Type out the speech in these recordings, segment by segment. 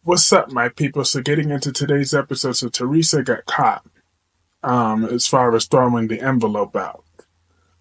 What's up, my people? So, getting into today's episode, so Teresa got caught as far as throwing the envelope out.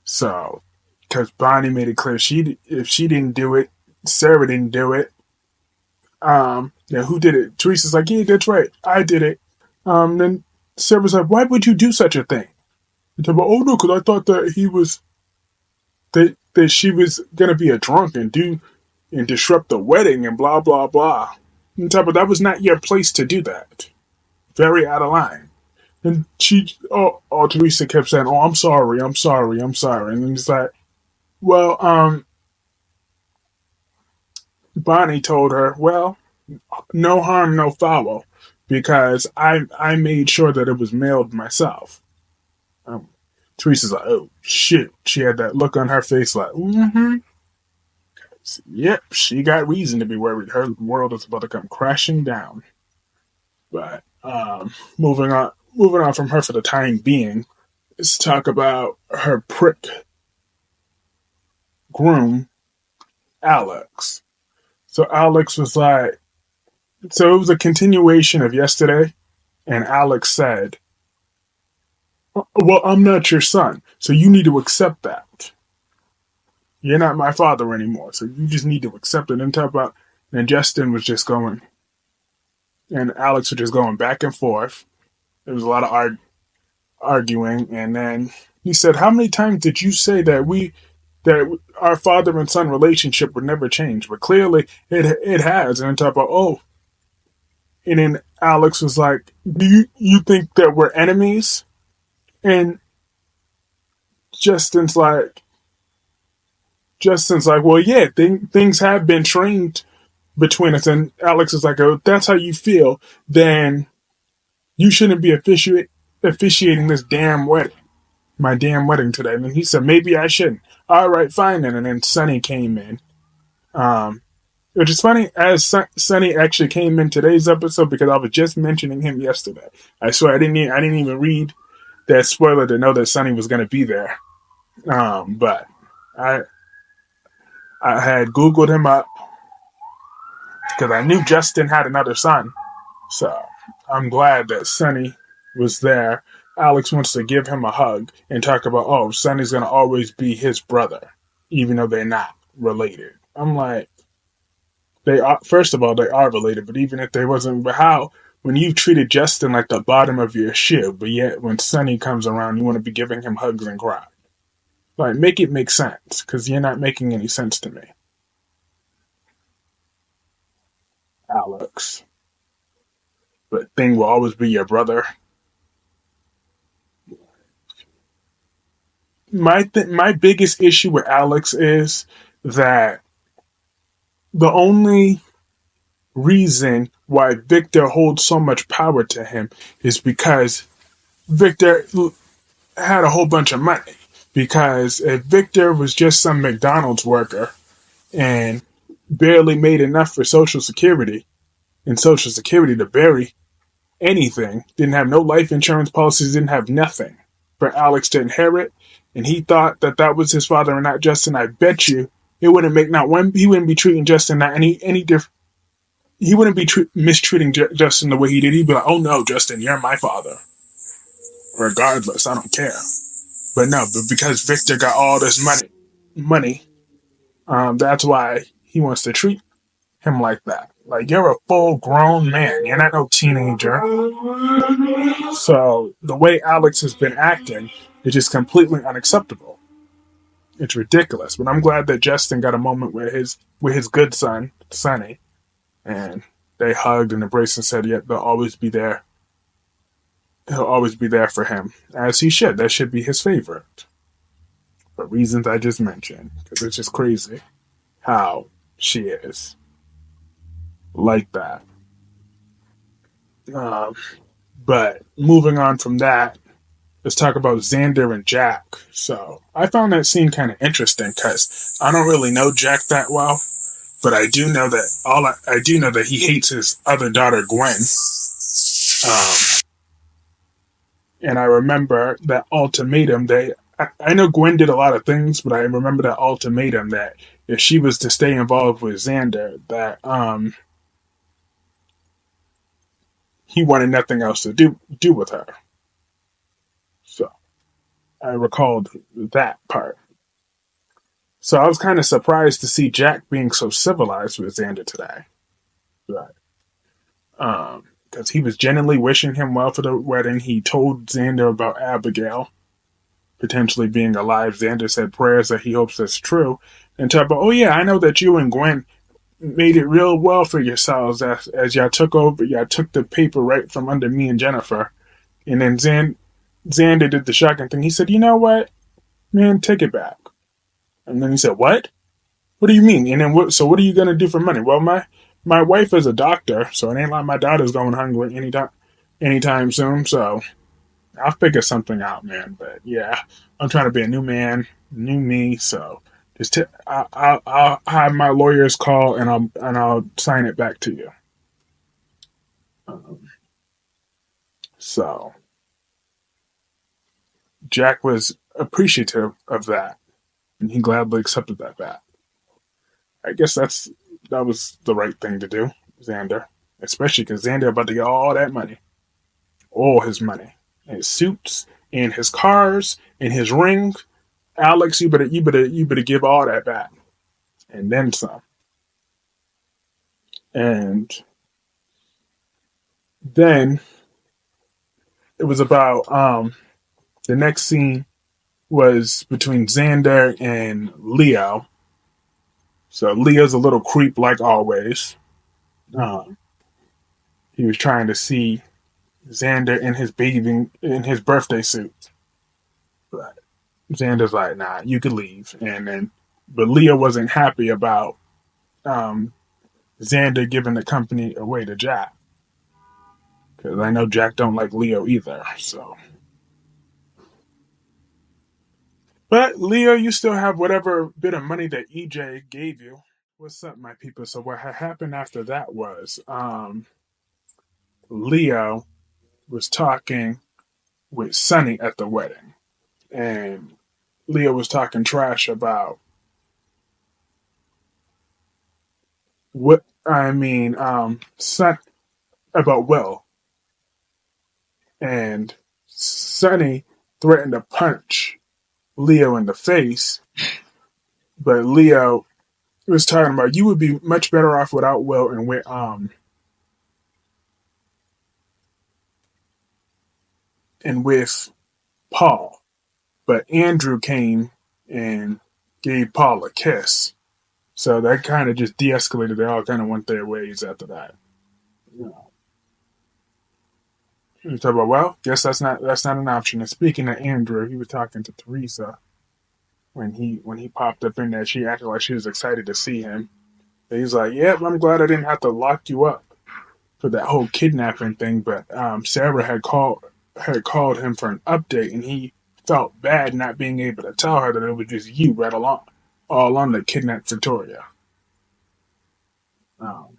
So, because Bonnie made it clear if she didn't do it, Sarah didn't do it. Who did it? Teresa's like, yeah, that's right, I did it. Then Sarah's like, why would you do such a thing? And they're like, oh no, because I thought that that she was gonna be a drunk and disrupt the wedding and blah blah blah. And but that was not your place to do that. Very out of line. And Teresa kept saying, "Oh, I'm sorry, I'm sorry, I'm sorry." And then he's like, "Well, Bonnie told her, well, no harm, no foul, because I made sure that it was mailed myself." Um, Teresa's like, "Oh shit!" She had that look on her face, like, "Mm-hmm." Yep, she got reason to be worried. Her world is about to come crashing down. But moving on from her for the time being, let's talk about her prick groom, Alex. So Alex was like, so it was a continuation of yesterday, and Alex said, well, I'm not your son, so you need to accept that. You're not my father anymore, so you just need to accept it. And Justin was just going, and Alex was just going back and forth. There was a lot of arguing, and then he said, "How many times did you say that our father and son relationship would never change?" But clearly, it has. And then talk about, oh, and then Alex was like, "Do you think that we're enemies?" And Justin's like, "Well, yeah, things have been trained between us." And Alex is like, "Oh, that's how you feel. Then you shouldn't be officiating this damn wedding." My damn wedding today. And he said, maybe I shouldn't. All right, fine then. And then Sonny came in. Which is funny, as Sonny actually came in today's episode because I was just mentioning him yesterday. I swear I didn't even read that spoiler to know that Sonny was going to be there. But I had Googled him up because I knew Justin had another son. So I'm glad that Sonny was there. Alex wants to give him a hug and talk about, oh, Sonny's going to always be his brother, even though they're not related. I'm like, they are, first of all, they are related, but even if they wasn't, but how, when you treated Justin like the bottom of your shoe, but yet when Sonny comes around, you want to be giving him hugs and cry. Like, make it make sense, because you're not making any sense to me. Alex. But Thing will always be your brother. My biggest issue with Alex is that the only reason why Victor holds so much power to him is because Victor had a whole bunch of money. Because if Victor was just some McDonald's worker and barely made enough for Social Security, and Social Security to bury anything, didn't have no life insurance policies, didn't have nothing for Alex to inherit, and he thought that that was his father and not Justin, I bet you it wouldn't make not one. He wouldn't be treating Justin not any different. He wouldn't be mistreating Justin the way he did. He'd be like, "Oh no, Justin, you're my father. Regardless, I don't care." But no, but because Victor got all this money, that's why he wants to treat him like that. Like, you're a full grown man. You're not no teenager. So the way Alex has been acting is just completely unacceptable. It's ridiculous. But I'm glad that Justin got a moment with his good son, Sonny, and they hugged and embraced and said, "Yeah, they'll always be there. He'll always be there for him, as he should. That should be his favorite." For reasons I just mentioned, because it's just crazy how she is like that. But moving on from that, let's talk about Xander and Jack. So I found that scene kind of interesting because I don't really know Jack that well, but I do know that I do know that he hates his other daughter Gwen. Um, and I remember that ultimatum. I know Gwen did a lot of things, but I remember that ultimatum that if she was to stay involved with Xander, that he wanted nothing else to do with her. So I recalled that part. So I was kind of surprised to see Jack being so civilized with Xander today. Right. Because he was genuinely wishing him well for the wedding. He told Xander about Abigail potentially being alive. Xander said prayers that he hopes that's true. And talk about, oh yeah, I know that you and Gwen made it real well for yourselves as y'all took over. Y'all took the paper right from under me and Jennifer. And then Xander did the shocking thing. He said, you know what, man, take it back. And then he said, what? What do you mean? And then what are you going to do for money? Well, my wife is a doctor, so it ain't like my daughter's going hungry anytime soon. So I'll figure something out, man. But yeah, I'm trying to be a new man, new me. So I'll have my lawyer's call and I'll sign it back to you. Um, so Jack was appreciative of that, and he gladly accepted that back. I guess that was the right thing to do, Xander. Especially because Xander about to get all that money, all his money, his suits, and his cars, and his ring. Alex, you better give all that back, and then some. And then it was about the next scene was between Xander and Leo. So Leo's a little creep like always. Um, he was trying to see Xander in his birthday suit. But Xander's like, nah, you could leave. But Leo wasn't happy about um, Xander giving the company away to Jack. Because I know Jack don't like Leo either. So, but Leo, you still have whatever bit of money that EJ gave you. What's up, my people? So what happened after that was Leo was talking with Sonny at the wedding, and Leo was talking trash about what I mean, Son about Will, and Sonny threatened to punch Leo in the face, but Leo was talking about you would be much better off without Will and with Paul. But Andrew came and gave Paul a kiss. So that kind of just de-escalated. They all kind of went their ways after that. You know, you talk about, well, guess that's not an option. And speaking of Andrew, he was talking to Teresa when he popped up in there. She acted like she was excited to see him. And he's like, "Yep, I'm glad I didn't have to lock you up for that whole kidnapping thing." But Sarah had called him for an update, and he felt bad not being able to tell her that it was just you right along, all along that kidnapped Victoria. Um,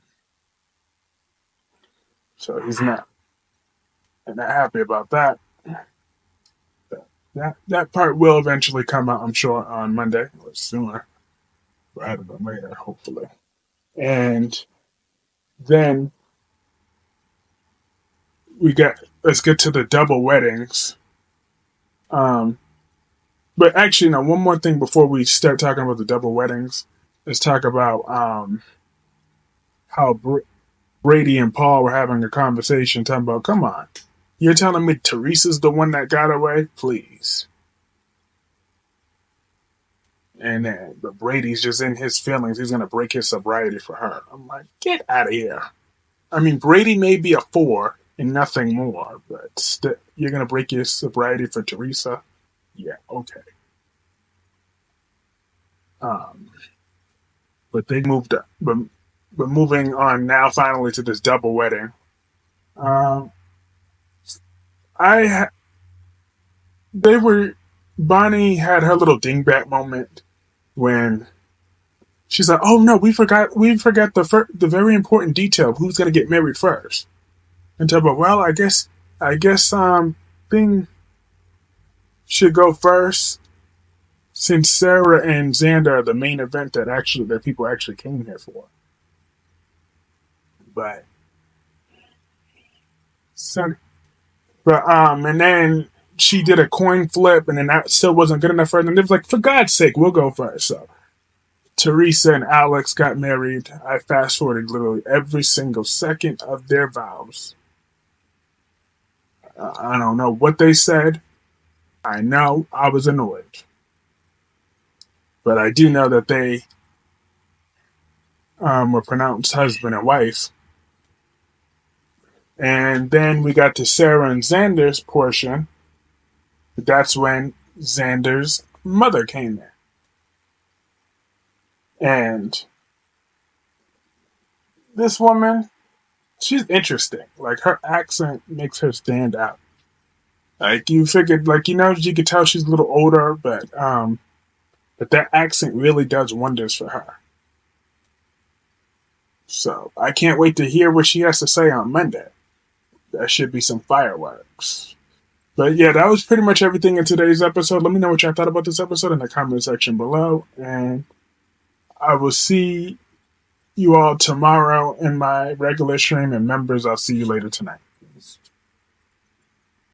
so he's not happy about that. But that part will eventually come out, I'm sure, on Monday or sooner, rather than later, hopefully. And then let's get to the double weddings. Um, but actually, no, one more thing before we start talking about the double weddings. Let's talk about how Brady and Paul were having a conversation, talking about, come on, you're telling me Teresa's the one that got away? Please. And then, but Brady's just in his feelings. He's going to break his sobriety for her. I'm like, get out of here. I mean, Brady may be a 4 and nothing more, but you're going to break your sobriety for Teresa? Yeah, okay. Um, but they moved up. But moving on now, finally, to this double wedding. Um, I ha- they were Bonnie had her little dingbat moment when she's like, "Oh no, we forgot the very important detail of who's gonna get married first." And tell about, well, I guess thing should go first since Sarah and Xander are the main event that people actually came here for. But So, but and then she did a coin flip, and then that still wasn't good enough for her. And they was like, for God's sake, we'll go first. So Teresa and Alex got married. I fast forwarded literally every single second of their vows. I don't know what they said. I know I was annoyed. But I do know that they were pronounced husband and wife. And then we got to Sarah and Xander's portion. That's when Xander's mother came in. And this woman, she's interesting. Like, her accent makes her stand out. Like, you figured, like, you could tell she's a little older, but that accent really does wonders for her. So I can't wait to hear what she has to say on Monday. That should be some fireworks. But yeah, that was pretty much everything in today's episode. Let me know what y'all thought about this episode in the comment section below. And I will see you all tomorrow in my regular stream. And members, I'll see you later tonight.